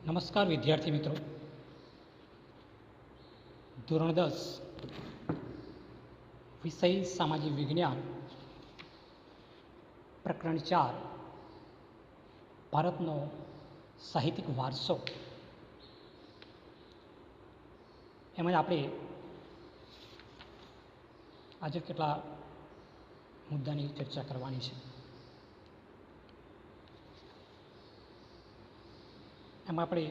નમસ્કાર વિદ્યાર્થી મિત્રો. ધોરણ 10 વિષય સામાજિક વિજ્ઞાન, પ્રકરણ 4 ભારતનો સાહિત્યિક વારસો. એમાં આપણે આજે કેટલા મુદ્દાની ચર્ચા કરવાની છે. એમાં આપણે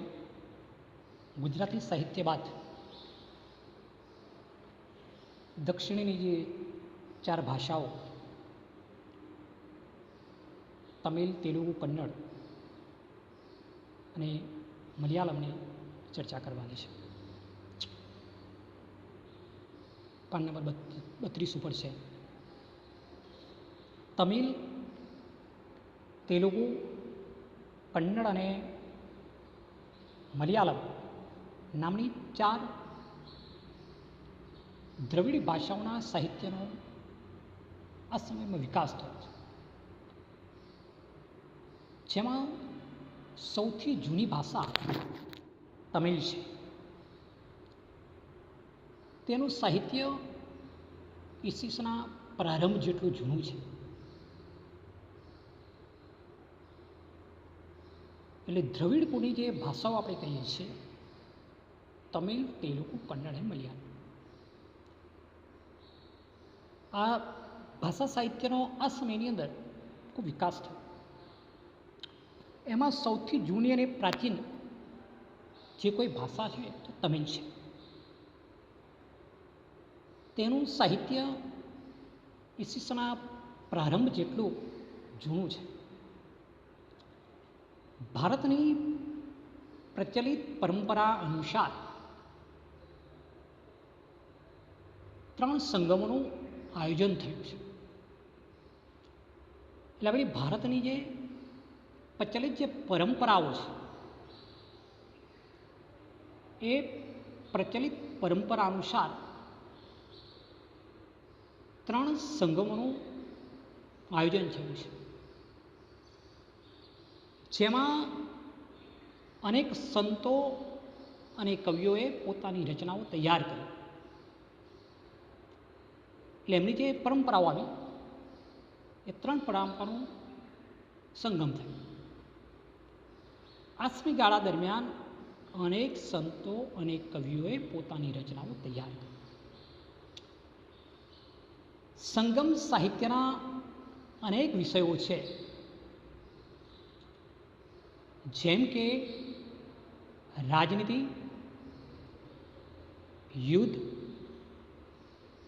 ગુજરાતી સાહિત્ય બાદ દક્ષિણની જે 4 ભાષાઓ તમિલ, તેલુગુ, કન્નડ અને મલયાલમની ચર્ચા કરવાની છે. પાન નંબર 32 ઉપર છે. તમિલ, તેલુગુ, કન્નડ અને મલયાલમ નામની 4 દ્રવિડ ભાષાઓના સાહિત્યનો આ સમયમાં વિકાસ થયો છે. જેમાં સૌથી જૂની ભાષા તમિલ છે. તેનું સાહિત્ય ઈસવીસના પ્રારંભ જેટલું જૂનું છે. એટલે દ્રવિડ કુળની જે ભાષાઓ આપણે કહીએ છીએ તમિલ, તેલુગુ, કન્નડ અને મલયાલમ, આ ભાષા સાહિત્યનો આ સમયની અંદર ખૂબ વિકાસ થયો. એમાં સૌથી જૂની અને પ્રાચીન જે કોઈ ભાષા છે તો તમિલ છે. તેનું સાહિત્ય ઈસવીસના પ્રારંભ જેટલું જૂનું છે. ભારતની પ્રચલિત પરંપરા અનુસાર 3 સંગમોનું આયોજન થયું છે. એટલે આપણી ભારતની જે પ્રચલિત જે પરંપરાઓ છે એ પ્રચલિત પરંપરા અનુસાર 3 સંગમોનું આયોજન થયું છે. જેમાં અનેક સંતો અને કવિઓએ પોતાની રચનાઓ તૈયાર કરી. એટલે એમની જે પરંપરાઓ આવી એ 3 પરંપરાનું સંગમ થયું. આ સમયગાળા દરમિયાન અનેક સંતો અને કવિઓએ પોતાની રચનાઓ તૈયાર કરી. સંગમ સાહિત્યના અનેક વિષયો છે, જેમ કે રાજનીતિ, યુદ્ધ,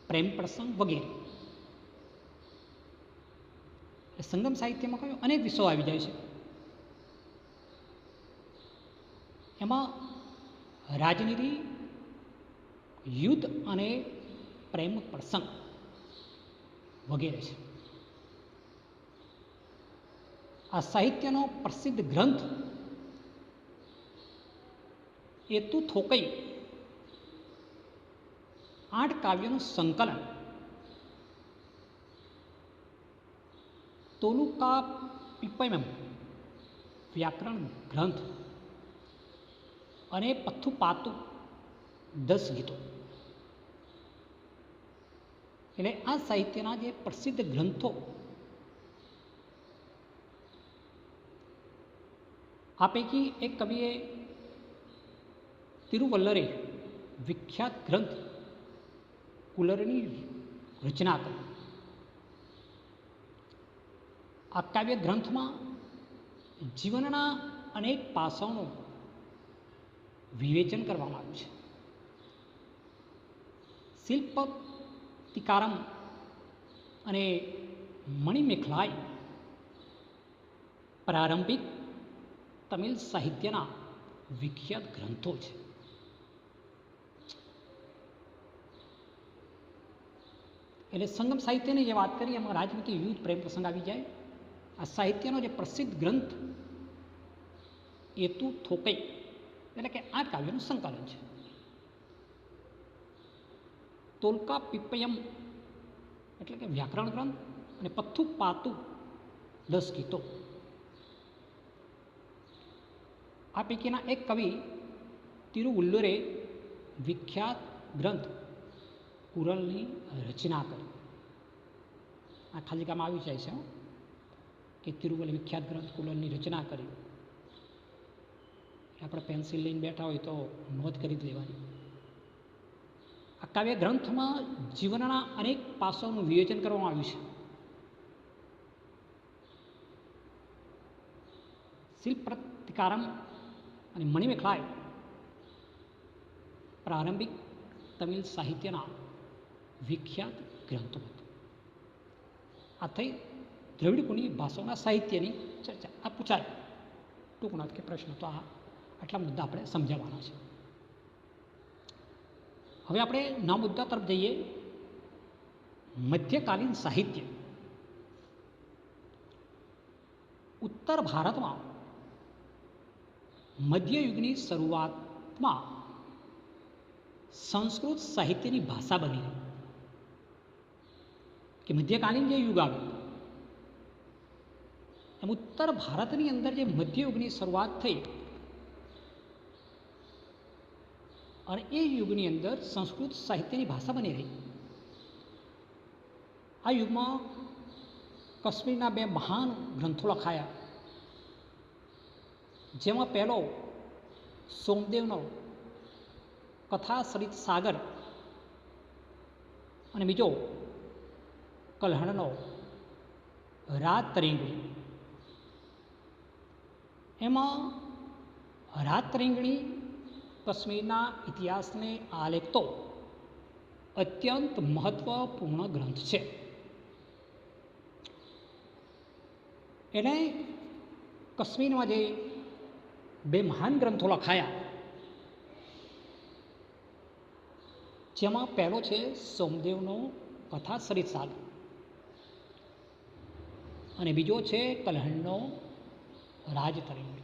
પ્રેમ પ્રસંગ વગેરે. સંગમ સાહિત્યમાં કયો અનેક વિષયો આવી જાય છે. એમાં રાજનીતિ, યુદ્ધ અને પ્રેમ પ્રસંગ વગેરે છે. આ સાહિત્યનો પ્રસિદ્ધ ગ્રંથ એતુ થોકઈ 8 કાવ્યોનું સંકલન તોલુકા પીપયમ વ્યાકરણ ગ્રંથ અને પથ્થુપાતુ 10 ગીતો. એટલે આ સાહિત્યના જે પ્રસિદ્ધ ગ્રંથો આ પૈકી એક કવિએ તિરુવલ્લરે વિખ્યાત ગ્રંથ કુલરની રચના કરી. આ કાવ્ય ગ્રંથમાં જીવનના અનેક પાસાઓનું વિવેચન કરવામાં આવ્યું છે. શિલ્પતિકારમ અને મણિમેખલાઈ પ્રારંભિક તમિલ સાહિત્યના વિખ્યાત ગ્રંથો છે. એટલે સંગમ સાહિત્યની જે વાત કરીએ એમાં રાજનીતિ, યુદ્ધ, પ્રેમ પ્રસંગ આવી જાય. આ સાહિત્યનો જે પ્રસિદ્ધ ગ્રંથ એતુ થોકઈ એટલે કે 8 કાવ્યનું સંકલન છે. તોલકા પીપયમ એટલે કે વ્યાકરણ ગ્રંથ અને પથ્થુપાતુ 10 ગીતો. આ પૈકીના એક કવિ તિરુવલ્લુરે વિખ્યાત ગ્રંથ કુરલની રચના કરી. આ ખાલીકામાં આવી જાય છે કે તિરુવલ્લુરે વિખ્યાત ગ્રંથ કુરલની રચના કરી. આપણે પેન્સિલ લઈને બેઠા હોય તો નોંધ કરી જ લેવાની. આ કાવ્ય ગ્રંથમાં જીવનના અનેક પાસાઓનું વિવેચન કરવામાં આવ્યું છે. શિલ્પપ્રતિકારમ અને મણિમેખલાય પ્રારંભિક તમિલ સાહિત્યના વિખ્યાત ગ્રંથો હતા. આ થઈ દ્રવિડ ભાષાઓના સાહિત્યની ચર્ચા. આ પૂછાય ટૂંકનો કે પ્રશ્ન, તો આટલા મુદ્દા આપણે સમજાવવાના છે. હવે આપણે ના મુદ્દા તરફ જઈએ. મધ્યકાલીન સાહિત્ય. ઉત્તર ભારતમાં મધ્યયુગની શરૂઆતમાં સંસ્કૃત સાહિત્યની ભાષા બની કે મધ્યકાલીન જે યુગ આવ્યો એમ ઉત્તર ભારતની અંદર જે મધ્યયુગની શરૂઆત થઈ અને એ યુગની અંદર સંસ્કૃત સાહિત્યની ભાષા બની રહી. આ યુગમાં કાશ્મીરના 2 મહાન ગ્રંથો લખાયા, જેમાં પહેલો સોમદેવનો કથા સરિત સાગર અને બીજો કલ્હણનો રાત તરંગિણી. એમાં રાત તરંગિણી કાશ્મીરના ઇતિહાસને આલેખતો અત્યંત મહત્વપૂર્ણ ગ્રંથ છે. એને કાશ્મીરમાં જે 2 મહાન ગ્રંથો લખાયા, જેમાં પહેલો છે સોમદેવનો કથા સરિત સાગર અને બીજો છે કલ્હણનો રાજ તરંગિણી.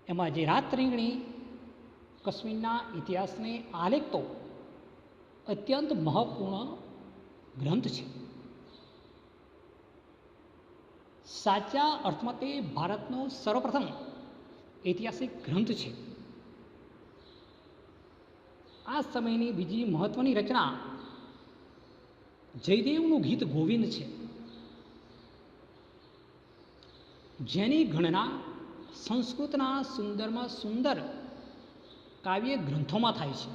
એમાં જે રાત તરંગિણી કાશ્મીરના ઇતિહાસને આલેખતો અત્યંત મહત્વપૂર્ણ ગ્રંથ છે. સાચા અર્થમાં તે ભારતનો સર્વપ્રથમ ઐતિહાસિક ગ્રંથ છે. આ સમયની બીજી મહત્વની રચના જયદેવનું ગીત ગોવિંદ છે, જેની ગણના સંસ્કૃતના સુંદરમાં સુંદર કાવ્ય ગ્રંથોમાં થાય છે.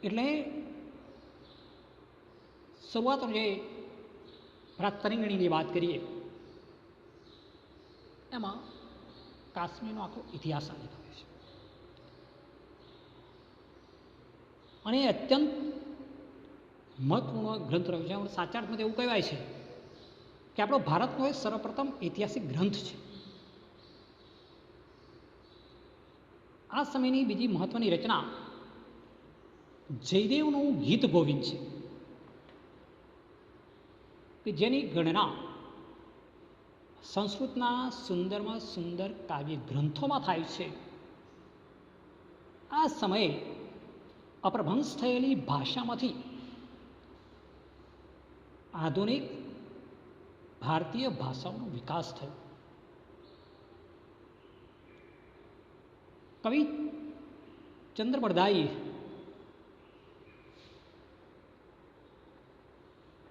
એટલે શરૂઆતમાં જે રાત તરંગિણીની વાત કરીએ એમાં કાશ્મીરનો આખો ઇતિહાસ આલેખાયો છે અને એ અત્યંત મહત્વપૂર્ણ ગ્રંથ રહ્યો છે. સાચા અર્થમાં એવું કહેવાય છે કે આપણો ભારતનો એ સર્વપ્રથમ ઐતિહાસિક ગ્રંથ છે. આ સમયની બીજી મહત્વની રચના જયદેવનું ગીત ગોવિંદ છે કે જેની ગણના સંસ્કૃતના સુંદરમાં સુંદર કાવ્ય ગ્રંથોમાં થાય છે. આ સમયે અપ્રભ્રંશ થયેલી ભાષામાંથી આધુનિક ભારતીય ભાષાઓનો વિકાસ થયો. કવિ ચંદ્રબરદાઈએ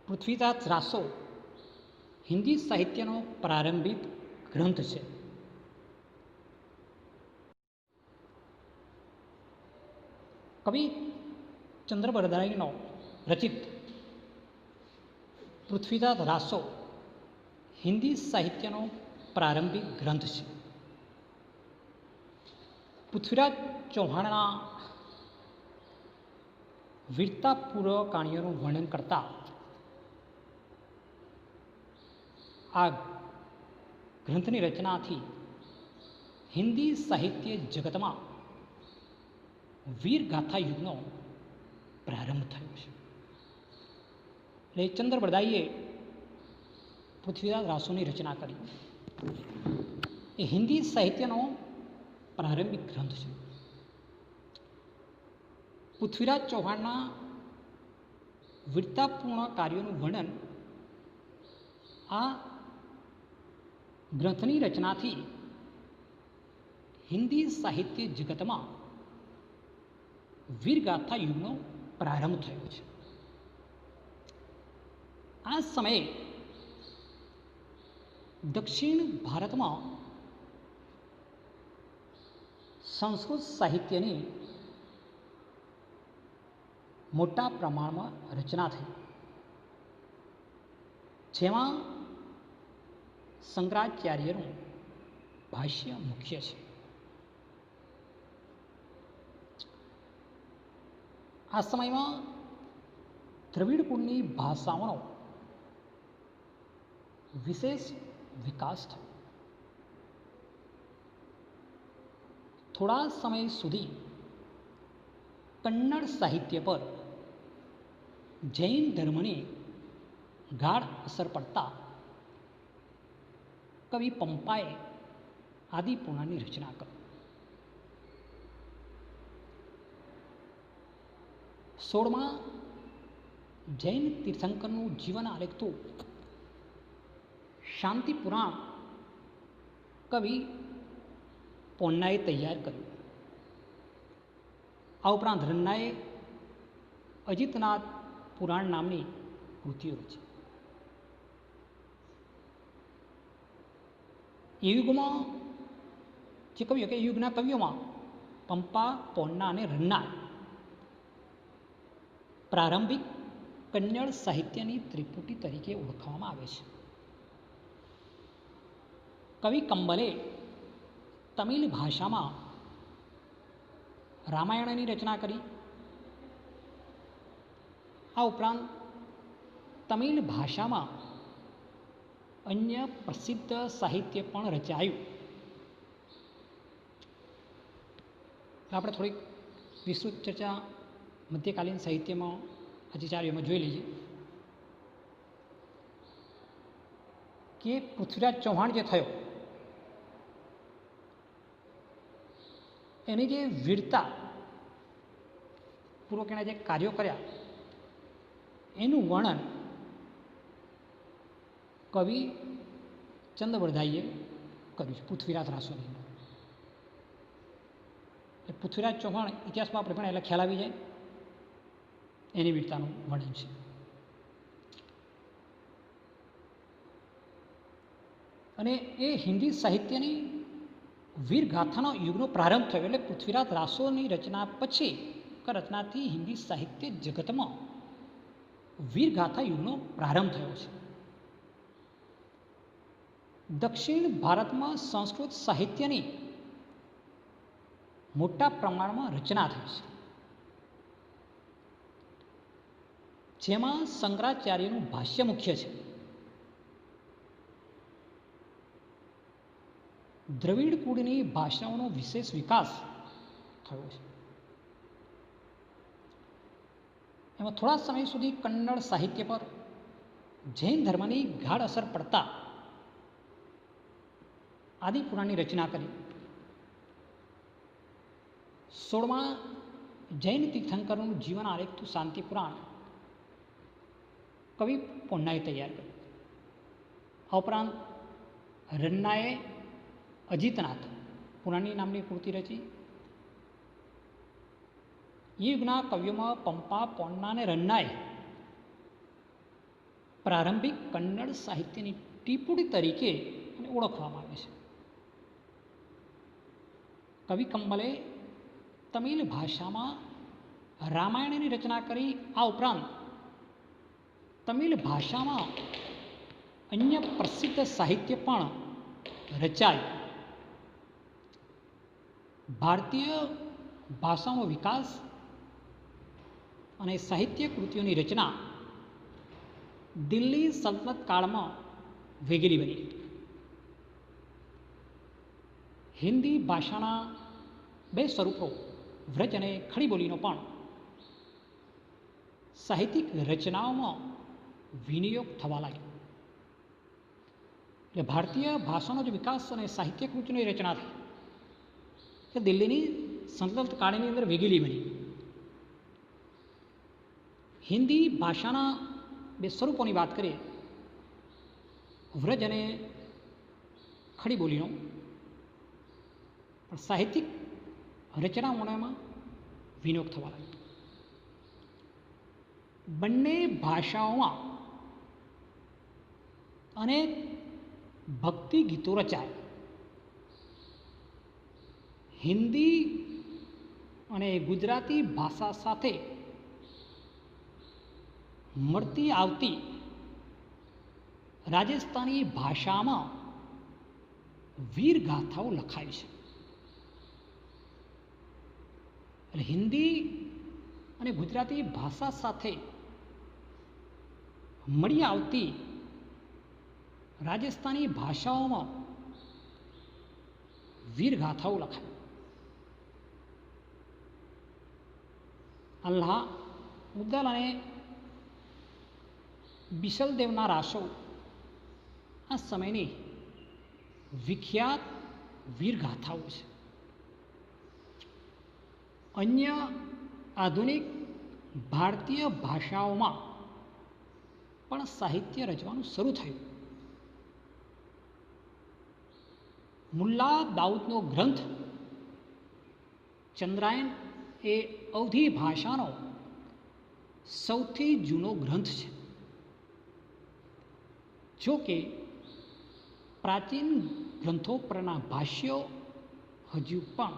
પૃથ્વીરાજ રાસો હિન્દી સાહિત્યનો પ્રારંભિક ગ્રંથ છે. કવિ ચંદ્રબરદાઈનો રચિત પૃથ્વીરાજ રાસો હિન્દી સાહિત્યનો પ્રારંભિક ગ્રંથ છે. પૃથ્વીરાજ ચૌહાણના વીરતાપૂર્વક કાણીઓનું વર્ણન કરતા આ ગ્રંથની રચનાથી હિન્દી સાહિત્ય જગતમાં વીરગાથા યુગનો પ્રારંભ થયો છે. એટલે ચંદ્રબરદાઈએ પૃથ્વીરાજ રાસોની રચના કરી. એ હિન્દી સાહિત્યનો પ્રારંભિક ગ્રંથ છે. પૃથ્વીરાજ ચૌહાણના વીરતાપૂર્ણ કાર્યોનું વર્ણન આ ગ્રંથની રચનાથી હિન્દી સાહિત્ય જગતમાં વીરગાથા યુગનો પ્રારંભ થયો છે. આ સમયે દક્ષિણ ભારતમાં સંસ્કૃત સાહિત્યની મોટા પ્રમાણમાં રચના થઈ, જેમાં શંકરાચાર્યનું ભાષ્ય મુખ્ય છે. આ સમયમાં દ્રવિડ કુળની ભાષાઓનો વિશેષ વિકાસ થયો. થોડા સમય સુધી કન્નડ સાહિત્ય પર જૈન ધર્મની ગાઢ અસર પડતા કવિ પંપાએ આદિપુરાણની રચના કરી. 16મા જૈન તીર્થંકરનું જીવન આલેખતું શાંતિ પુરાણ કવિ પોન્નાએ તૈયાર કર્યું. આ ઉપરાંત રન્નાએ અજિતનાથ પુરાણ નામની કૃતિઓ રચી. એ યુગમાં જે કવિઓ કે યુગના કવિઓમાં પંપા, પોન્ના અને રન્ના પ્રારંભિક કન્નડ સાહિત્યની ત્રિપુટી તરીકે ઓળખવામાં આવે છે. કવિ કંબલે તમિલ ભાષામાં રામાયણની રચના કરી. આ ઉપરાંત તમિલ ભાષામાં અન્ય પ્રસિદ્ધ સાહિત્ય પણ રચાયું. આપણે થોડીક વિસ્તૃત ચર્ચા મધ્યકાલીન સાહિત્યમાં આચાર્યોમાં જોઈ લઈએ કે પૃથ્વીરાજ ચૌહાણ જે થયો એની જે વીરતા પૂર્વક એના જે કાર્યો કર્યા એનું વર્ણન કવિ ચંદ્રવરદાઈએ કર્યું છે પૃથ્વીરાજ રાસોની. પૃથ્વીરાજ ચૌહાણ ઇતિહાસમાં આપણે પણ એટલે ખ્યાલ આવી જાય એની વીરતાનું વર્ણન છે. અને એ હિન્દી સાહિત્યની વીરગાથાનો યુગનો પ્રારંભ થયો. એટલે પૃથ્વીરાજ રાસોની રચના પછી રચનાથી હિન્દી સાહિત્ય જગતમાં વીરગાથા યુગનો પ્રારંભ થયો છે. દક્ષિણ ભારતમાં સંસ્કૃત સાહિત્યની મોટા પ્રમાણમાં રચના થઈ છે, જેમાં શંકરાચાર્યનું ભાષ્ય મુખ્ય છે. દ્રવિડ કુળની ભાષાઓનો વિશેષ વિકાસ થયો છે. એમાં થોડા સમય સુધી કન્નડ સાહિત્ય પર જૈન ધર્મની ગાઢ અસર પડતા આદિપુરાણની રચના કરી. 16મા જૈન તીર્થંકરનું જીવન આલેખતું શાંતિ પુરાણ કવિ પોન્નાએ તૈયાર કર્યું. આ ઉપરાંત રન્નાએ અજિતનાથ પુરાણી નામની કૃતિ રચી. એ યુગના કવિઓમાં પંપા, પોન્ના અને રન્નાએ પ્રારંભિક કન્નડ સાહિત્યની ટીપુડી તરીકે ઓળખવામાં આવે છે. કવિ કંબલે તમિલ ભાષામાં રામાયણની રચના કરી. આ ઉપરાંત તમિલ ભાષામાં અન્ય પ્રસિદ્ધ સાહિત્ય પણ રચાયું. ભારતીય ભાષાનો વિકાસ અને સાહિત્ય કૃતિઓની રચના દિલ્હી સલ્તનત કાળમાં વેગીલી બની. હિન્દી ભાષાના બે સ્વરૂપો વ્રજ અને ખડી બોલીનો પણ સાહિત્યિક રચનાઓમાં વિનિયોગ થવા લાગ્યો. એટલે ભારતીય ભાષાનો જે વિકાસ અને સાહિત્ય કૃતિની રચના થઈ તે દિલ્હીની સલ્તનત કાળની અંદર વેગીલી બની. હિન્દી ભાષાના બે સ્વરૂપોની વાત કરીએ, વ્રજ અને ખડી બોલીનો પણ સાહિત્યિક રચનાઓમાં વિનિયોગ થવા લાગ્યો. બંને ભાષાઓમાં અનેક ભક્તિ ગીતો રચાય. હિન્દી અને ગુજરાતી ભાષા સાથે મળતી આવતી રાજસ્થાની ભાષામાં વીર ગાથાઓ લખાય છે. એટલે હિન્દી અને ગુજરાતી ભાષા સાથે મળી આવતી રાજસ્થાની ભાષાઓમાં વીર ગાથાઓ લખાય. અલ્લાહ મુદ્દલ અને બિસલદેવના રાસો આ સમયની વિખ્યાત વીરગાથાઓ છે. અન્ય આધુનિક ભારતીય ભાષાઓમાં પણ સાહિત્ય રચવાનું શરૂ થયું. મુલ્લા દાઉદનો ગ્રંથ ચંદ્રાયન એ અવધી ભાષાનો સૌથી જૂનો ગ્રંથ છે. જો કે પ્રાચીન ગ્રંથો પરના ભાષ્યો હજુ પણ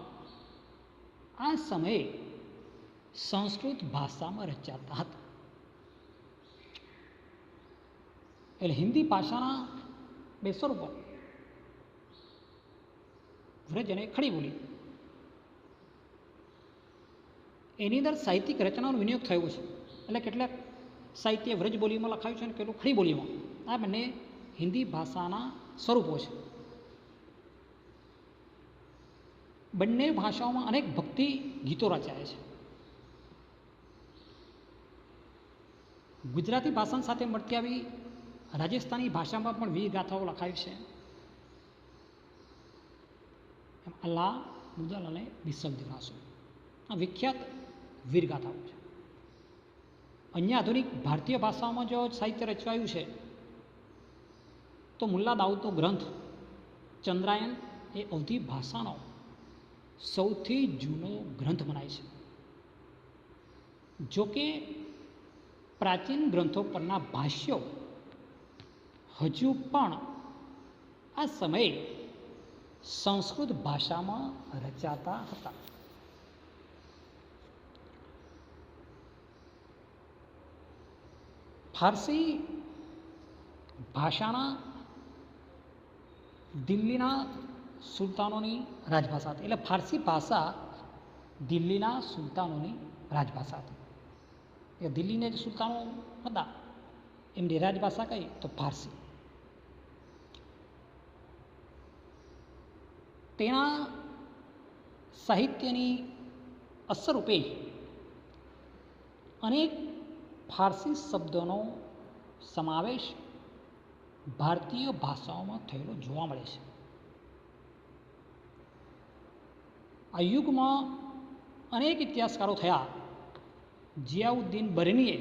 આ સમયે સંસ્કૃત ભાષામાં રચાતા હતા. એટલે હિન્દી ભાષાના બે સ્વરૂપો વ્રજ અને ખડી બોલી, એની અંદર સાહિત્યિક રચનાનો વિનિયોગ થયો છે. એટલે કેટલાક સાહિત્ય વ્રજ બોલીમાં લખાયું છે અને કેટલું ખડી બોલીમાં. આ બંને હિન્દી ભાષાના સ્વરૂપો છે. બંને ભાષાઓમાં અનેક ભક્તિ ગીતો રચાય છે. ગુજરાતી ભાષા સાથે મળતી આવી રાજસ્થાની ભાષામાં પણ વીર ગાથાઓ લખાય છે. એમ અલ્લાહ મુદલ અને બિસલદેવ રાસો આ વિખ્યાત વીરગાથાઓ છે. અન્ય આધુનિક ભારતીય ભાષાઓમાં જો સાહિત્ય રચવાયું છે તો મુલ્લા દાઉદનો ગ્રંથ ચંદ્રાયન એ અવધી ભાષાનો સૌથી જૂનો ગ્રંથ મનાય છે. જો કે પ્રાચીન ગ્રંથો પરના ભાષ્યો હજુ પણ આ સમયે સંસ્કૃત ભાષામાં રચાતા હતા. ફારસી ભાષાના દિલ્હીના સુલતાનોની રાજભાષા હતી. એટલે ફારસી ભાષા દિલ્હીના સુલતાનોની રાજભાષા હતી. એ દિલ્હીને જે સુલતાનો હતા એમની રાજભાષા કઈ તો ફારસી. તેના સાહિત્યની અસરરૂપે અનેક ફારસી શબ્દોનો સમાવેશ ભારતીય ભાષાઓમાં થયેલો જોવા મળે છે. આ યુગમાં અનેક ઇતિહાસકારો થયા. જિયાઉદ્દીન બરનીએ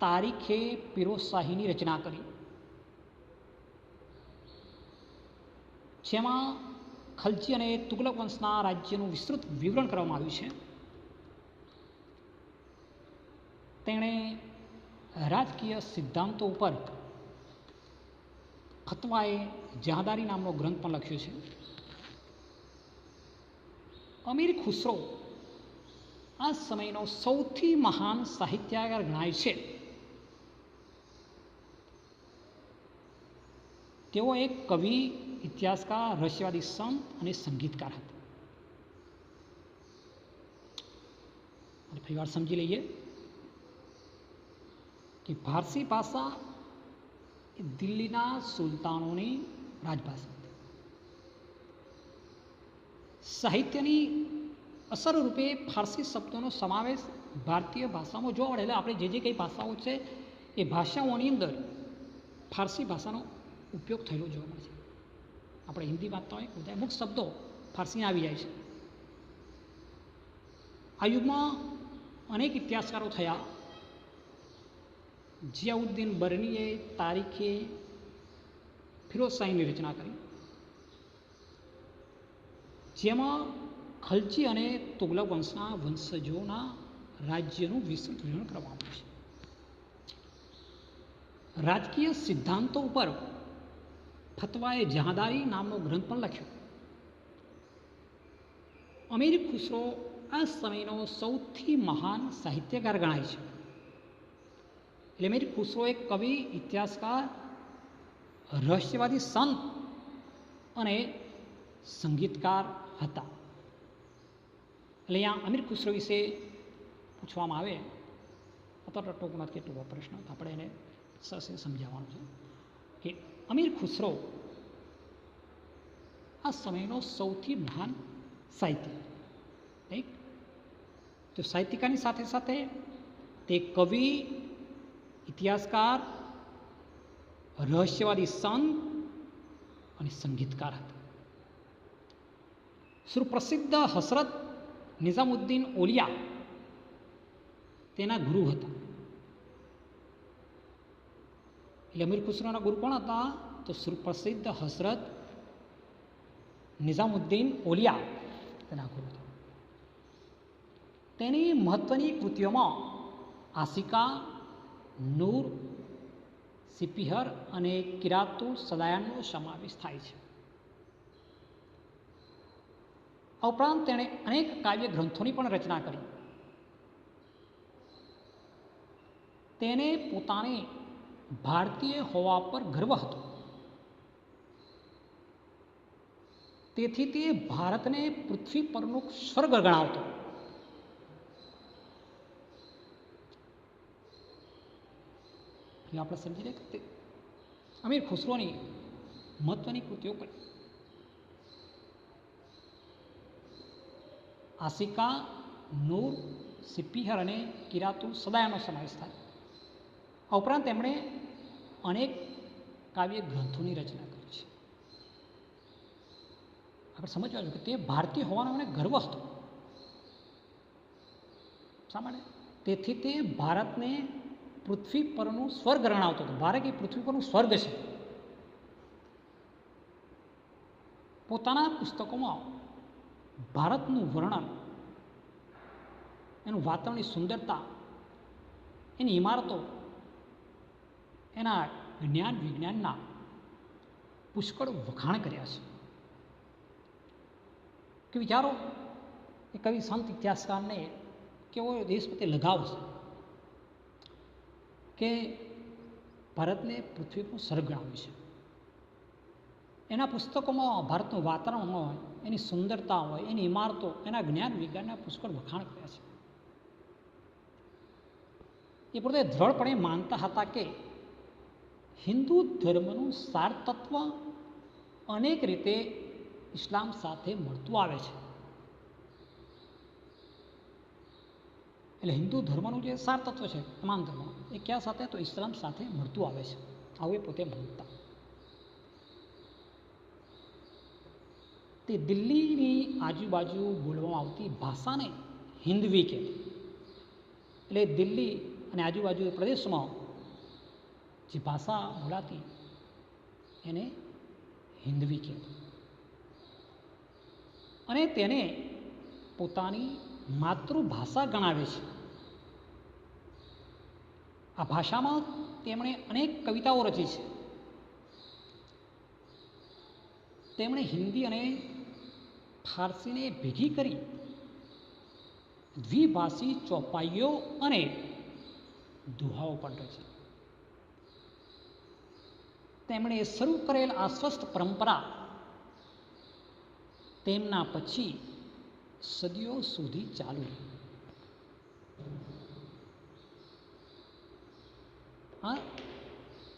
તારીખે ફિરોઝશાહીની રચના કરી, જેમાં ખલજી અને તુગલક વંશના રાજ્યનું વિસ્તૃત વિવરણ કરવામાં આવ્યું છે. તેણે રાજકીય સિદ્ધાંતો ઉપર ફતવાએ જહાદારી નામનો ગ્રંથ પણ લખ્યો છે. અમીર ખુસરો આ સમયનો સૌથી મહાન સાહિત્યકાર ગણાય છે. તેઓ એક કવિ, ઇતિહાસકાર, રહસ્યવાદી સંત અને સંગીતકાર હતા. અને ફરી વાર સમજી લઈએ કે ફારસી ભાષા એ દિલ્હીના સુલતાનોની રાજભાષા હતી. સાહિત્યની અસર રૂપે ફારસી શબ્દોનો સમાવેશ ભારતીય ભાષામાં જોવા મળે. એટલે આપણે જે કંઈ ભાષાઓ છે એ ભાષાઓની અંદર ફારસી ભાષાનો ઉપયોગ થયેલો જોવા મળે છે. આપણે હિન્દી વાંચતા હોય બધા અમુક શબ્દો ફારસી આવી જાય છે. આ યુગમાં અનેક ઇતિહાસકારો થયા. જિયાઉદ્દીન બરનીએ તારીખે ફિરોઝ શાહીની રચના કરી, જેમાં ખલજી અને તુગલક વંશના વંશજોના રાજ્યનું વિસ્તૃત વિવરણ કરવામાં આવ્યું છે. રાજકીય સિદ્ધાંતો ઉપર ફતવાએ જહાદારી નામનો ગ્રંથ પણ લખ્યો. અમીર ખુસરો આ સમયનો સૌથી મહાન સાહિત્યકાર ગણાય છે. એટલે અમીર ખુસરો એક કવિ, ઇતિહાસકાર, રહસ્યવાદી, સંત અને સંગીતકાર હતા. એટલે અહીંયા અમીર ખુસરો વિશે પૂછવામાં આવે અથવા ટૂંકમાં કે ટૂંકો પ્રશ્ન તો આપણે એને સરસ સમજાવવાનું છે કે અમીર ખુસરો આ સમયનો સૌથી મહાન સાહિત્ય, એક તો સાહિત્યકારની સાથે સાથે તે કવિ, ઇતિહાસકાર, રહસ્યવાદી, સંત અને સંગીતકાર હતા. સુપ્રસિદ્ધ હસરત નિઝામુદ્દીન ઓલિયા તેના ગુરુ હતા. એટલે અમીર ખુસરોના ગુરુ કોણ હતા? તો સુપ્રસિદ્ધ હસરત નિઝામુદ્દીન ઓલિયા તેના ગુરુ હતા. તેની મહત્વની કૃતિઓમાં આસિકા, નૂર, સિપિહર અને કિરાતુલ સદાયનનો સમાવેશ થાય છે. આ ઉપરાંત તેણે અનેક કાવ્ય ગ્રંથોની પણ રચના કરી. તેને પોતાને ભારતીય હોવા પર ગર્વ હતો. તેથી તે ભારતને પૃથ્વી પરનું સ્વર્ગ ગણાવતો. આપણે સમજીએ કે અમીર ખુસરોની મહત્વની કૃતિઓ કઈ? આસિકા, નૂર, સિપિહર અને કિરાતુલ સદાયનો સમાવેશ થાય. આ ઉપરાંત તેમણે અનેક કાવ્ય ગ્રંથોની રચના કરી છે. આપણે સમજવા જોઈએ કે તે ભારતીય હોવાનો મને ગર્વ હતો. શા માટે? તેથી તે ભારતને પૃથ્વી પરનું સ્વર્ગ ગણાવતો હતો. ભારત એ પૃથ્વી પરનું સ્વર્ગ છે. પોતાના પુસ્તકોમાં ભારતનું વર્ણન, એનું વાતાવરણની સુંદરતા, એની ઇમારતો, એના જ્ઞાન વિજ્ઞાનના પુષ્કળ વખાણ કર્યા છે. કે વિચારો એ કવિ, સંત, ઇતિહાસકારને કેવો દેશ પ્રત્યે લગાવ છે કે ભારતને પૃથ્વી પર સ્વર્ગ ગણાવ્યું છે. એના પુસ્તકોમાં ભારતનું વાતાવરણ હોય, એની સુંદરતા હોય, એની ઇમારતો, એના જ્ઞાન વિજ્ઞાનના પુષ્કળ વખાણ કર્યા છે. એ પોતે દ્રઢપણે માનતા હતા કે હિન્દુ ધર્મનું સાર તત્વ અનેક રીતે ઇસ્લામ સાથે મળતું આવે છે. એટલે હિન્દુ ધર્મનું જે સાર તત્વ છે તમામ ધર્મ, એ ક્યાં સાથે? તો ઇસ્લામ સાથે મળતું આવે છે. આવું એ પોતે માનતા. તે દિલ્હીની આજુબાજુ બોલવામાં આવતી ભાષાને હિન્દવી કહેતી. એટલે દિલ્હી અને આજુબાજુ પ્રદેશમાં જે ભાષા બોલાતી એને હિન્દવી કહેતી. અને તેને પોતાની માતૃભાષા ગણાવે છે. આ ભાષામાં તેમણે અનેક કવિતાઓ રચી છે. તેમણે હિન્દી અને ફારસીને ભેગી કરી દ્વિભાષી ચોપાઈઓ અને દુહાઓ પણ રચી. તેમણે શરૂ કરેલ આ સ્વસ્થ પરંપરા તેમના પછી સદીઓ સુધી ચાલુ. હા,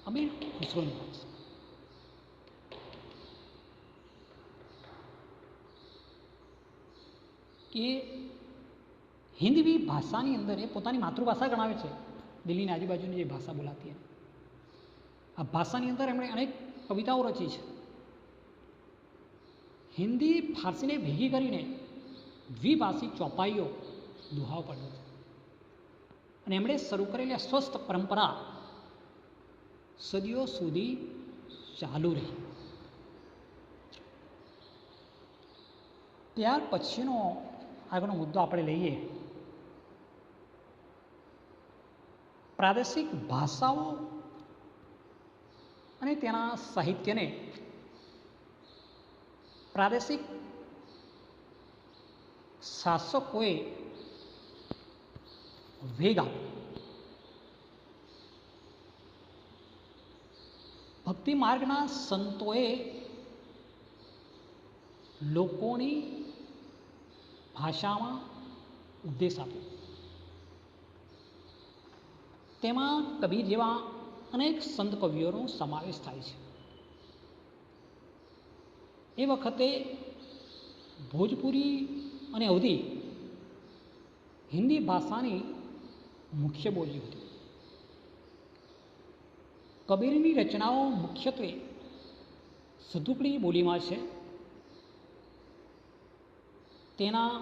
અમીર ખુસરોની વાત છે. કે હિન્દી ભાષાની અંદર એ પોતાની માતૃભાષા ગણાવે છે. દિલ્હીની આજુબાજુની જે ભાષા બોલાતી આ ભાષાની અંદર એમણે અનેક કવિતાઓ રચી છે. હિન્દી ફારસીને ભેગી કરીને દ્વિભાષી ચોપાઈઓ દુહાઓ પડ્યો છે. અને એમણે શરૂ કરેલી સ્વસ્થ પરંપરા સદીઓ સુધી ચાલુ રહી. ત્યાર પછીનો આગળનો મુદ્દો આપણે લઈએ, પ્રાદેશિક ભાષાઓ અને તેના સાહિત્યને પ્રાદેશિક શાસકોએ વેગ આપ્યો. ભક્તિ માર્ગના સંતોએ લોકોની ભાષામાં ઉપદેશ આપ્યો. તેમાં કબીર જેવા અનેક સંત કવિઓનો સમાવેશ થાય છે. એ વખતે ભોજપુરી અને અવધી હિન્દી ભાષાની મુખ્ય બોલી હતી. કબીરની રચનાઓ મુખ્યત્વે સદુપડી બોલીમાં છે. તેના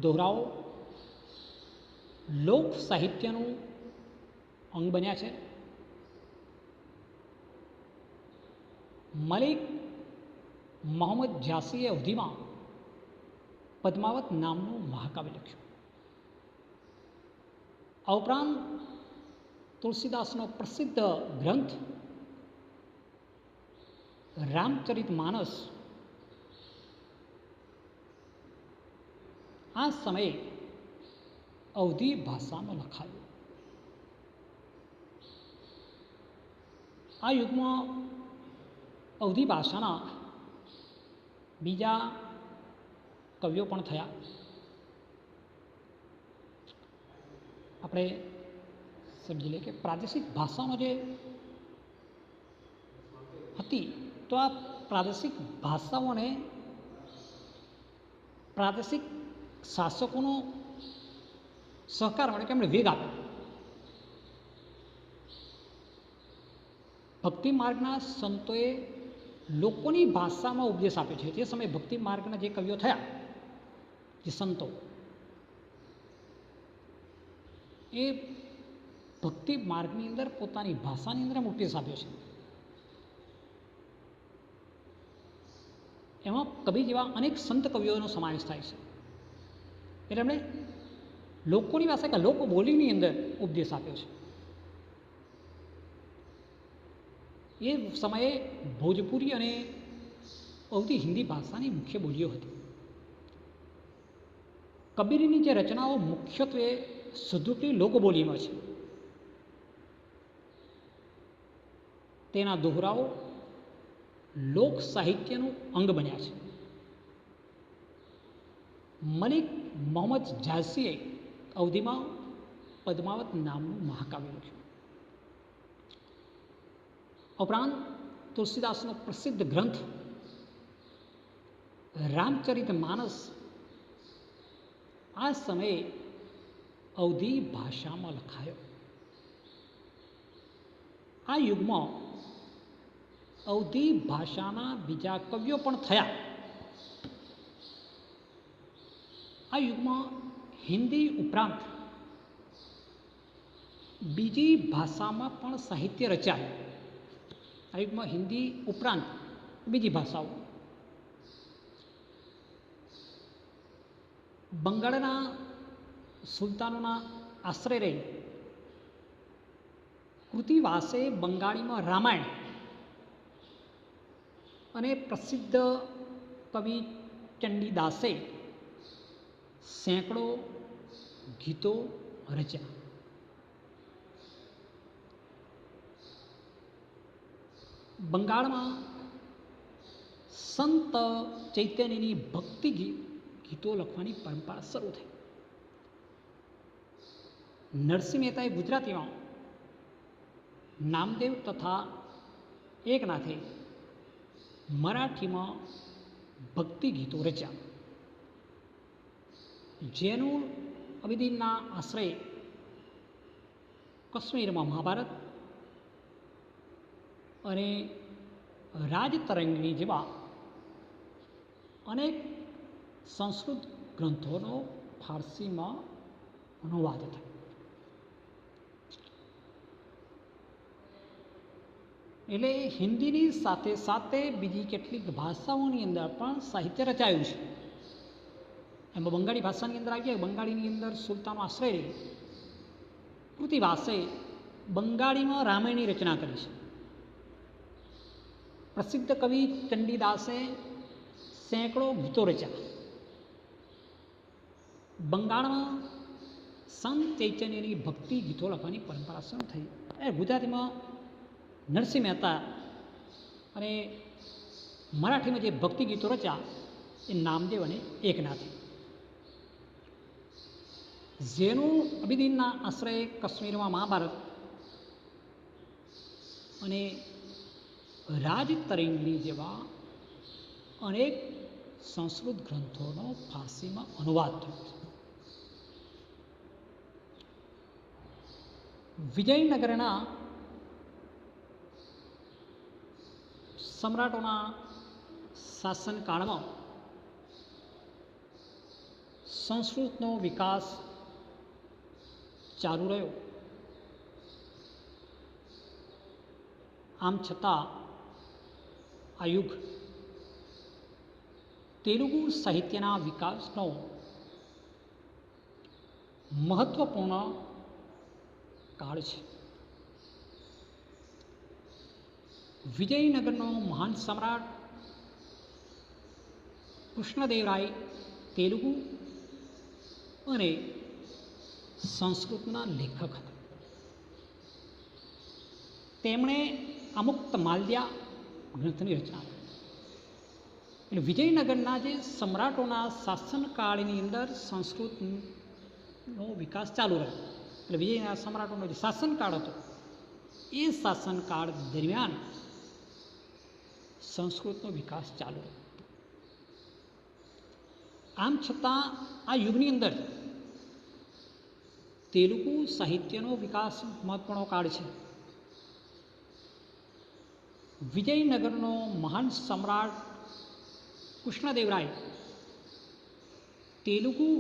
દોહરાઓ લોક સાહિત્યનું અંગ બન્યા છે. મલિક મોહમ્મદ જાસીએ અવધીમાં પદ્માવત નામનું મહાકાવ્ય લખ્યું. આ ઉપરાંત તુલસીદાસનો પ્રસિદ્ધ ગ્રંથ રામચરિત માનસ આ સમયે અવધી ભાષામાં લખાયું. આ યુગમાં અવધી ભાષાના બીજા કવિઓ પણ થયા. આપણે સમજી લઈએ કે પ્રાદેશિક ભાષાનો જે હતી, તો આ પ્રાદેશિક ભાષાઓને પ્રાદેશિક શાસકોનો સહકાર મળે કે એમણે વેગ આપ્યો. ભક્તિ માર્ગના સંતોએ લોકોની ભાષામાં ઉપદેશ આપ્યો છે. તે સમયે ભક્તિ માર્ગના જે કવિઓ થયા, જે સંતો, એ ભક્તિ માર્ગની અંદર પોતાની ભાષાની અંદર ઉપદેશ આપ્યો છે. એમાં કબીર જેવા અનેક સંત કવિઓનો સમાવેશ થાય છે. એટલે એમણે લોકોની ભાષા કે લોકો બોલીની અંદર ઉપદેશ આપ્યો છે. એ સમયે ભોજપુરી અને અવધી હિન્દી ભાષાની મુખ્ય બોલીઓ હતી. કબીરની જે રચનાઓ મુખ્યત્વે સદુપડી લોકબોલીમાં છે. તેના દોહરાઓ લોક સાહિત્યનું અંગ બન્યા છે. મલિક મોહમ્મદ જાસીએ અવધીમાં પદ્માવત નામનું મહાકાવ્ય લખ્યું. ઉપરાંત તુલસીદાસનો પ્રસિદ્ધ ગ્રંથ રામચરિત માનસ આ સમયે અવધી ભાષામાં લખાયો. આ યુગમાં અવધી ભાષાના બીજા કવિઓ પણ થયા. આ યુગમાં હિન્દી ઉપરાંત બીજી ભાષામાં પણ સાહિત્ય રચાયું. આ યુગમાં હિન્દી ઉપરાંત બીજી ભાષાઓ, બંગાળના સુલતાનોના આશ્રય રહી કૃતિવાસે બંગાળીમાં રામાયણ અને પ્રસિદ્ધ કવિ ચંડીદાસે સેંકડો ગીતો રચ્યા. બંગાળમાં સંત ચૈતન્યની ભક્તિ ગીતો લખવાની પરંપરા શરૂ થઈ. નરસિંહ મહેતાએ ગુજરાતીમાં, નામદેવ તથા એકનાથે મરાઠીમાં ભક્તિ ગીતો રચ્યા. જેનું અબીદીનના આશ્રય કાશ્મીરમાં મહાભારત અને રાજતરંગિણી જેવા અનેક સંસ્કૃત ગ્રંથોનો ફારસીમાં અનુવાદ થયો. એટલે હિન્દીની સાથે સાથે બીજી કેટલીક ભાષાઓની અંદર પણ સાહિત્ય રચાયું છે. એમાં બંગાળી ભાષાની અંદર આવી જાય. બંગાળીની અંદર સુલતાનો આશ્રય રહી કૃતિવાસે બંગાળીમાં રામાયણની રચના કરી છે. પ્રસિદ્ધ કવિ ચંડીદાસે સેંકડો ગીતો રચ્યા. બંગાળમાં સંત ચૈતન્યની ભક્તિ ગીતો લખવાની પરંપરા શરૂ થઈ. ગુજરાતીમાં નરસિંહ મહેતા અને મરાઠીમાં જે ભક્તિ ગીતો રચ્યા એ નામદેવ અને એકનાથી. ઝેનુલ અબિદીનના આશ્રયે કાશ્મીરમાં મહાભારત અને રાજતરંગિણી જેવા અનેક સંસ્કૃત ગ્રંથોનો ફારસીમાં અનુવાદ થયો. વિજયનગરના સમ્રાટોના શાસનકાળમાં સંસ્કૃતનો વિકાસ ચાલુ રહ્યો. આમ છતાં આ યુગ તેલુગુ સાહિત્યના વિકાસનો મહત્વપૂર્ણ કાળ છે. વિજયનગરનો મહાન સમ્રાટ કૃષ્ણદેવરાય તેલુગુ અને સંસ્કૃતના લેખક હતા. તેમણે અમુક્તમાલ્યા ગ્રંથની રચના કરી. એટલે વિજયનગરના જે સમ્રાટોના શાસનકાળની અંદર સંસ્કૃતનો વિકાસ ચાલુ રહ્યો. એટલે વિજયના સમ્રાટોનો જે શાસનકાળ હતો એ શાસનકાળ દરમિયાન સંસ્કૃતનો વિકાસ ચાલુ રહ્યો. આમ છતાં આ યુગની અંદર તેલુગુ સાહિત્યનો વિકાસ મહત્વનો કાળ છે. વિજયનગરનો મહાન સમ્રાટ કૃષ્ણદેવરાય તેલુગુ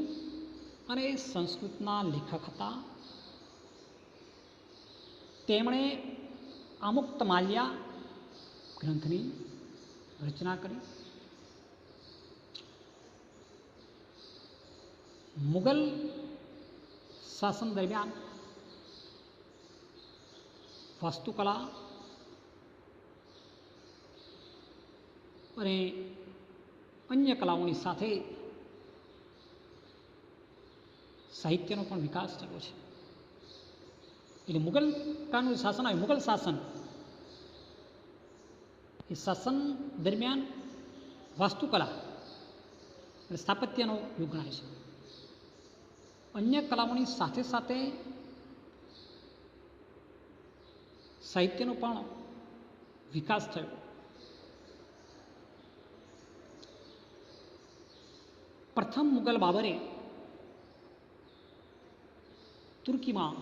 અને સંસ્કૃતના લેખક હતા. તેમણે અમુક્તમાલ્યા ગ્રંથની રચના કરી. મુગલ શાસન દરમિયાન વાસ્તુકલા અને અન્ય કલાઓની સાથે સાહિત્યનો પણ વિકાસ થયો છે. એટલે મુગલ કાળનું શાસન આવ્યું. મુગલ શાસન એ શાસન દરમિયાન વાસ્તુકલા અને સ્થાપત્યનો યુગ ગણાય છે. અન્ય કલાઓની સાથે સાથે સાહિત્યનો પણ વિકાસ થયો. પ્રથમ મુગલ બાબરે તુર્કીમાં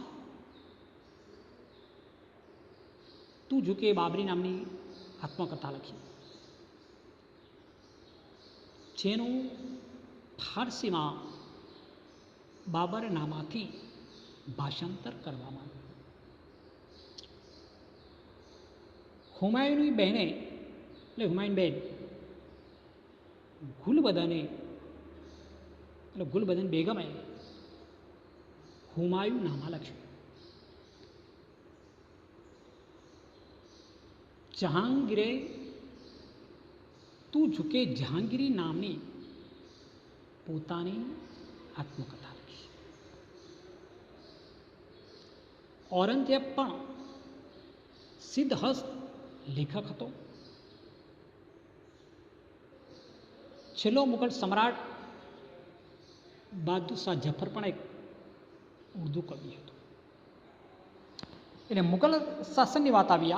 તું ઝુકે બાબરી નામની આત્મકથા લખી, જેનું ફારસીમાં બાબર નામાથી ભાષાંતર કરવામાં આવ્યું. હુમાયુની બહેને એટલે હુમાયુન બહેન ગુલબદને એટલે ગુલબદન બેગમે હુમાયુ નામા લખ્યું. જહાંગીરે તું ઝુકે જહાંગીરી નામની પોતાની આત્મકથા લખી. ઔરંગઝેબ પણ સિદ્ધહસ્ત લેખક હતો. છેલ્લો મુગલ સમ્રાટ બહાદુર શાહ જફર પણ એક ઉર્દુ કવિ હતો. એટલે મુગલ શાસનની વાત આવી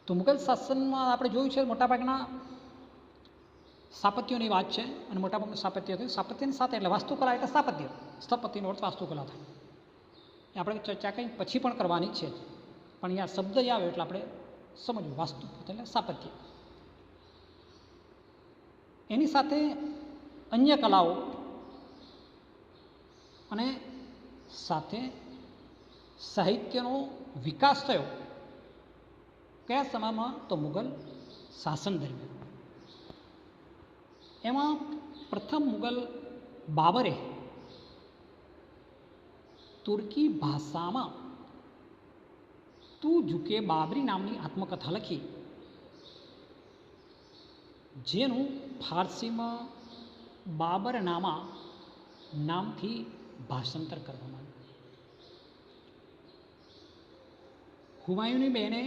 તો મુગલ શાસનમાં આપણે જોયું છે મોટાભાગના સ્થાપત્યોની વાત છે અને મોટાભાગનું સ્થાપત્ય થયું. સ્થાપત્યની સાથે એટલે વાસ્તુકલા એટલે સ્થાપત્ય, સ્થાપત્યનો અર્થ વાસ્તુકલા થાય. એ આપણે ચર્ચા કંઈ પછી પણ કરવાની છે, પણ અહીંયા શબ્દ આવે એટલે આપણે સમજવું. વાસ્તુ એટલે સ્થાપત્ય. એની સાથે અન્ય કલાઓ અને સાથે સાહિત્યનો વિકાસ થયો. કયા સમયમાં? તો મુગલ શાસન દરમિયાન. એમાં પ્રથમ મુગલ બાબરે તુર્કી ભાષામાં તું ઝુકે બાબરી નામની આત્મકથા લખી, જેનું ફારસીમાં બાબરનામા નામથી ભાષાંતર કરવામાં આવ્યું. હુમાયુની બહેને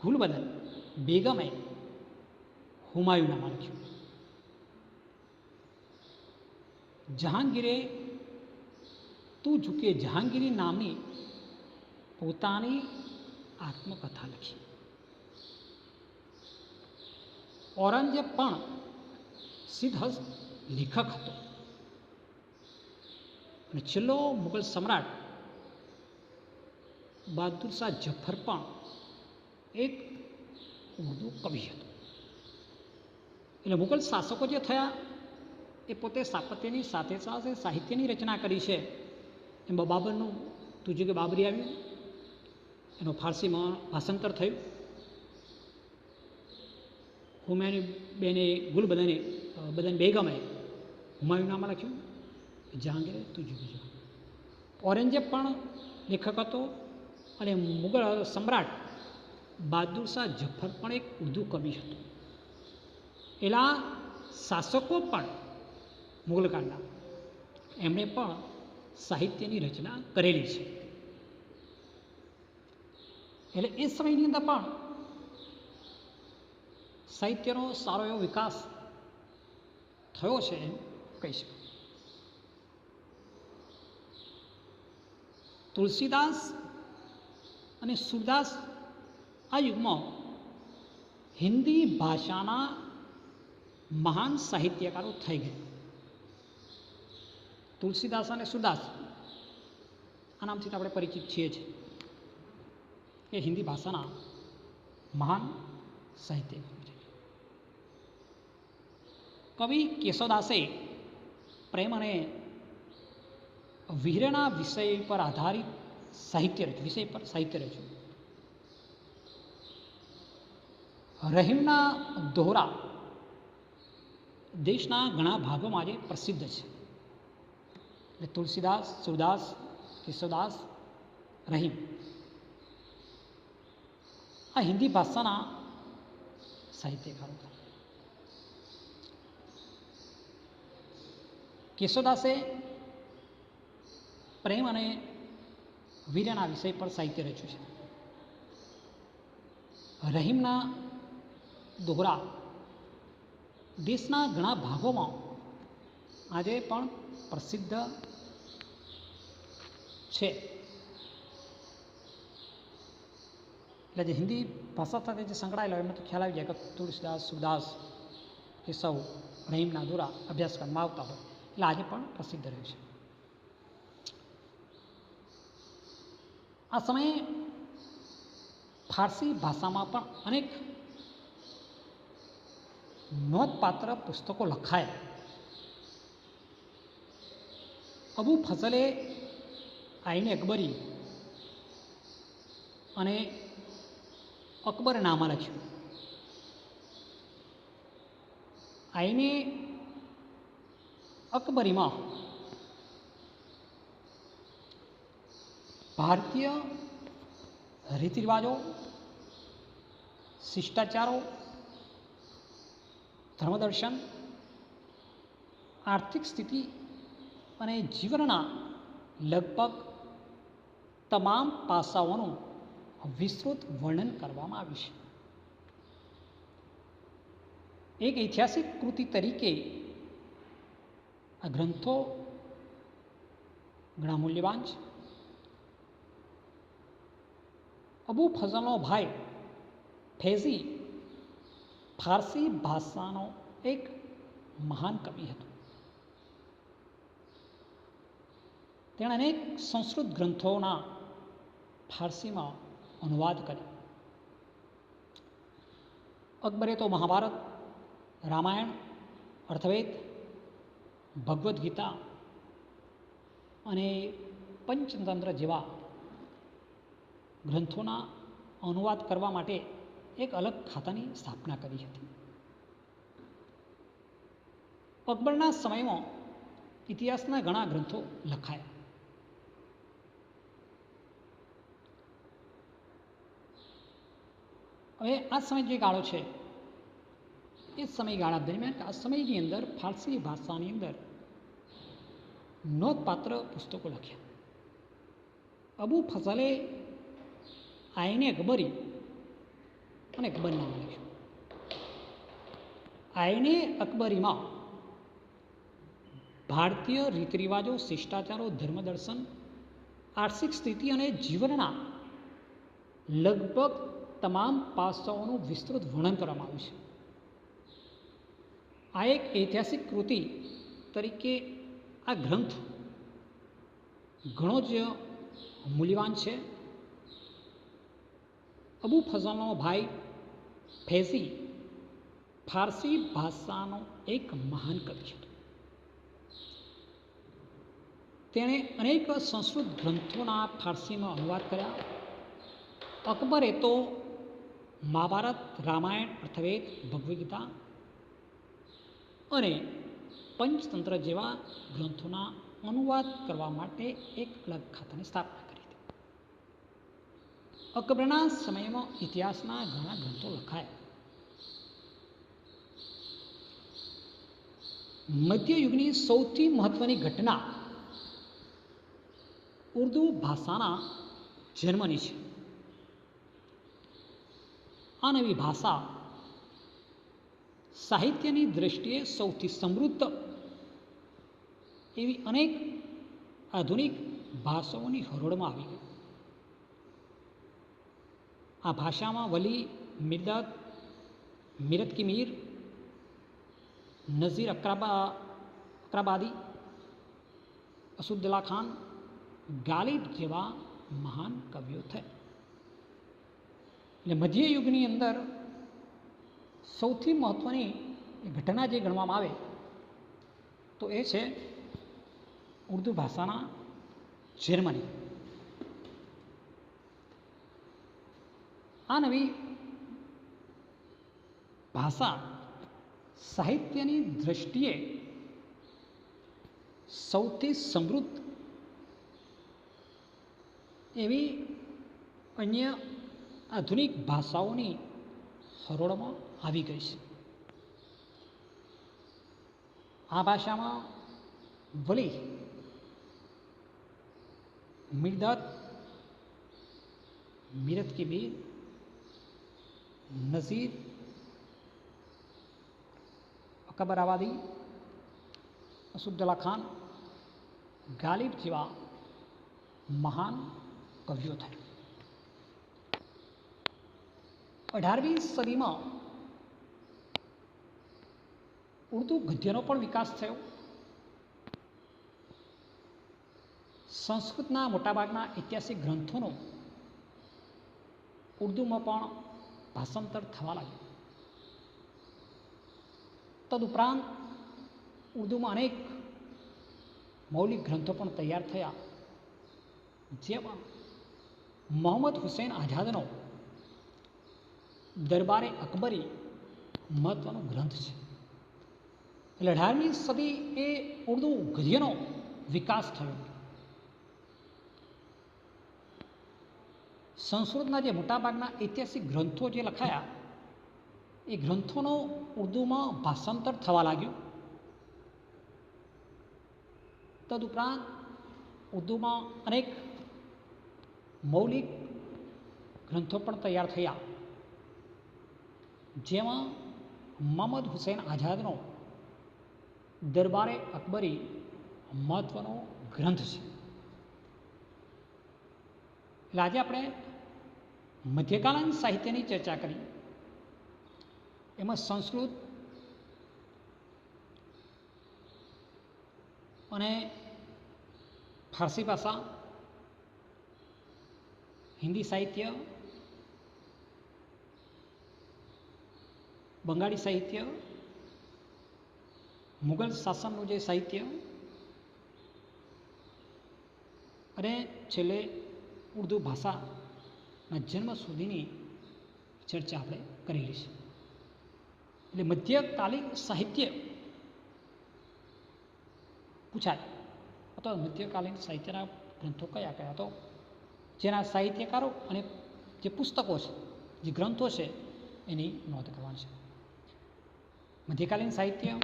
ગુલબદન બેગમે હુમાયુનામા લખ્યું. જહાંગીરે તું ઝુકે જહાંગીરી નામની પોતાની આત્મકથા લખી. ઔરંગઝેબ પણ સિદ્ધહસ્ત લેખક હતો. અને છેલ્લો મુગલ સમ્રાટ બહાદુર શાહ જફર પણ એક ઉર્દુ કવિ હતો. એટલે મુગલ શાસકો જે થયા એ પોતે સ્થાપત્યની સાથે સાથે સાહિત્યની રચના કરી છે. એમાં બાબરનું તુજે કે બાબરી આવ્યું, એનો ફારસીમાં ભાષાંતર થયું. હુમાયુની બેને બદન બેગમે હુમાયુનામા લખ્યું. જહાંગીરે તુજે કે જહાંગીર. ઔરંગઝેબ પણ લેખક હતો અને મુગલ સમ્રાટ બહાદુર શાહ જફર પણ એક ઉર્દુ કવિ હતો. એલા શાસકો પણ મુગલકાળના એમણે પણ સાહિત્યની રચના કરેલી છે. એટલે એ સમયની અંદર પણ સાહિત્યનો સારો એવો વિકાસ થયો છે એમ કહી શકાય. તુલસીદાસ અને સુરદાસ આ યુગમાં હિન્દી ભાષાના મહાન સાહિત્યકારો થઈ ગયા. તુલસીદાસ અને સુરદાસ આ નામથી આપણે પરિચિત છીએ જ. એ હિન્દી ભાષાના મહાન સાહિત્યકારો છે. કવિ કેશવદાસે પ્રેમ અને વીરના વિષય પર આધારિત સાહિત્ય રચ્યું. રહીમના દોહરા દેશના ઘણા ભાગોમાં આજે પ્રસિદ્ધ છે. એટલે તુલસીદાસ, સુરદાસ, કેશવદાસ, રહીમ આ હિન્દી ભાષાના સાહિત્યકારો હતા. કેશવદાસે પ્રેમ અને વીરના વિષય પર સાહિત્ય રચ્યું છે. રહીમના દોહરા દેશના ઘણા ભાગોમાં આજે પણ પ્રસિદ્ધ છે. એટલે જે હિન્દી ભાષા સાથે જે સંકળાયેલા એમને તો ખ્યાલ આવી જાય કે તુલસીદાસ, સુરદાસ, કેશવ, રહીમના દોહરા અભ્યાસક્રમમાં આવતા હોય એટલે આજે પણ પ્રસિદ્ધ રહ્યું છે. આ સમયે ફારસી ભાષામાં પણ અનેક નોંધપાત્ર પુસ્તકો લખાયા. અબુ ફઝલે આઈને અકબરી અને અકબરનામા લખ્યું. આઈને અકબરીમાં ભારતીય રીતિરિવાજો, શિષ્ટાચારો, ધર્મદર્શન, આર્થિક સ્થિતિ અને જીવનના લગભગ તમામ પાસાઓનું વિસ્તૃત વર્ણન કરવામાં આવ્યું છે. એક ઐતિહાસિક કૃતિ તરીકે આ ગ્રંથો ઘણા મૂલ્યવાન છે. અબુ ફઝલનો ભાઈ ફૈઝી ફારસી ભાષાનો એક મહાન કવિ હતો. તેણે અનેક સંસ્કૃત ગ્રંથોના ફારસીમાં અનુવાદ કર્યા. અકબરે તો મહાભારત, રામાયણ, અર્થવેદ, ભગવદ્ ગીતા અને પંચતંત્ર જેવા ગ્રંથોના અનુવાદ કરવા માટે એક અલગ ખાતાની સ્થાપના કરી હતી. અકબરના સમયમાં ઇતિહાસના ઘણા ગ્રંથો લખાયા. હવે આ સમય જે ગાળો છે એ સમયગાળા દરમિયાન આ સમયની અંદર ફારસી ભાષાની અંદર નોંધપાત્ર પુસ્તકો લખ્યા. અબુ ફઝલે આઈને અકબરી અને અકબરનામા લખ્યું. આઈને અકબરીમાં ભારતીય રીત રિવાજો, શિષ્ટાચારો, ધર્મદર્શન, આર્થિક સ્થિતિ અને જીવનના લગભગ તમામ પાસાઓનું વિસ્તૃત વર્ણન કરવામાં આવ્યું છે. આ એક ઐતિહાસિક કૃતિ તરીકે આ ગ્રંથ ઘણો જ મૂલ્યવાન છે. અબુ ફઝલનો ભાઈ ફૈઝી ફારસી ભાષાનો એક મહાન કવિ હતો. તેણે અનેક સંસ્કૃત ગ્રંથોના ફારસીમાં અનુવાદ કર્યા. અકબરે તો મહાભારત, રામાયણ, અર્થવેદ, ભગવદ્ ગીતા અને પંચતંત્ર જેવા ગ્રંથોના અનુવાદ કરવા માટે એક અલગ ખાતાની સ્થાપના કરી હતી. અકબરના સમયમાં ઇતિહાસના ઘણા ગ્રંથો લખાયા. મધ્યયુગની સૌથી મહત્વની ઘટના ઉર્દુ ભાષાના જન્મની છે. આ નવી ભાષા સાહિત્યની દૃષ્ટિએ સૌથી સમૃદ્ધ એવી અનેક આધુનિક ભાષાઓની હરોળમાં આવી ગઈ. આ ભાષામાં વલી, મિર્દત, મીરત કી મીર, નઝીર અકરાબાદી, અસદુલ્લા ખાન, ગાલિબ જેવા મહાન કવિઓ થયા. એટલે મધ્યયુગની અંદર સૌથી મહત્ત્વની ઘટના જે ગણવામાં આવે તો એ છે ઉર્દુ ભાષાના જર્મની. આ નવી ભાષા સાહિત્યની દૃષ્ટિએ સૌથી સમૃદ્ધ એવી અન્ય આધુનિક ભાષાઓની હરોળમાં આવી ગઈ છે. આ ભાષામાં વલી, મિર્દત, મીરત કી મીર, નઝીર અકબરાબાદી, અસદુલ્લા ખાન, ગાલિબ જેવા મહાન કવિઓ થયા. 18મી સદીમાં ઉર્દુ ગદ્યનો પણ વિકાસ થયો. સંસ્કૃતના મોટાભાગના ઐતિહાસિક ગ્રંથોનું ઉર્દુમાં પણ ભાષાંતર થવા લાગ્યું. તદુપરાંત ઉર્દુમાં અનેક મૌલિક ગ્રંથો પણ તૈયાર થયા, જેમાં મોહમ્મદ હુસૈન આઝાદનો દરબારે અકબરી મહત્વનો ગ્રંથ છે. એટલે 18મી સદી એ ઉર્દુ ગદ્યનો વિકાસ થયો. સંસ્કૃતના જે મોટાભાગના ઐતિહાસિક ગ્રંથો જે લખાયા એ ગ્રંથોનો ઉર્દુમાં ભાષાંતર થવા લાગ્યું. તદુપરાંત ઉર્દુમાં અનેક મૌલિક ગ્રંથો પણ તૈયાર થયા, જેમાં મોહમ્મદ હુસૈન આઝાદનો દરબારે અકબરી મહત્વનો ગ્રંથ છે. એટલે આજે આપણે મધ્યકાલીન સાહિત્યની ચર્ચા કરી. એમાં સંસ્કૃત અને ફારસી ભાષા, હિન્દી સાહિત્ય, બંગાળી સાહિત્ય, મુગલ શાસનનું જે સાહિત્ય અને છેલ્લે ઉર્દુ ભાષા જન્મ સુધીની ચર્ચા આપણે કરેલી છે. એટલે મધ્યકાલીન સાહિત્ય પૂછાય, અથવા મધ્યકાલીન સાહિત્યના ગ્રંથો કયા કયા, તો જેના સાહિત્યકારો અને જે પુસ્તકો છે, જે ગ્રંથો છે, એની નોંધ કરવાની છે. મધ્યકાલીન સાહિત્ય,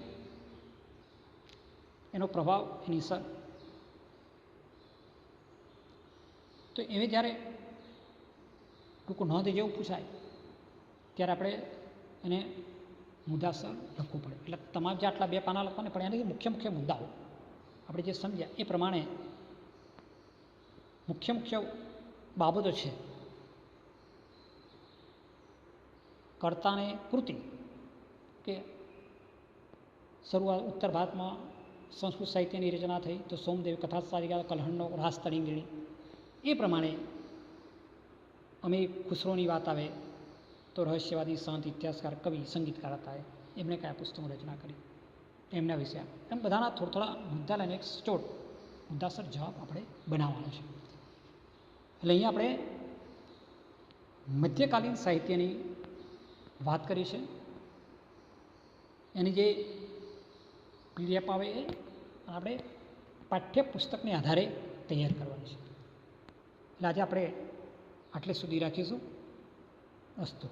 એનો પ્રભાવ, એની અસર, તો એવી જ્યારે ટૂંકું નોંધ જેવું પૂછાય ત્યારે આપણે એને મુદ્દાસર લખવું પડે. એટલે તમામ જે આટલા 2 પાના લખવાને પડે એનાથી મુખ્ય મુખ્ય મુદ્દાઓ આપણે જે સમજ્યા એ પ્રમાણે મુખ્ય બાબતો છે. કર્તાને કૃતિ, કે શરૂઆત ઉત્તર ભારતમાં સંસ્કૃત સાહિત્યની રચના થઈ તો સોમદેવ કથાસારિકા કલહંડો રાસ તરંગિણી, એ પ્રમાણે અમે ખુસરોની વાત આવે તો રહસ્યવાદી, સંત, ઇતિહાસકાર, કવિ, સંગીતકાર હતા, એમણે કયા પુસ્તકો રચના કરી, એમના વિશે એમ બધાના થોડા મુદ્દા લઈને એક સચોટ મુદ્દાસર જવાબ આપણે બનાવવાનો છે. એટલે અહીંયા આપણે મધ્યકાલીન સાહિત્યની વાત કરી છે. એની જે પીડીએફ આવે એ આપણે પાઠ્યપુસ્તકને આધારે તૈયાર કરવાની છે. એટલે આજે આપણે આટલે સુધી રાખીશું. અસ્તુ.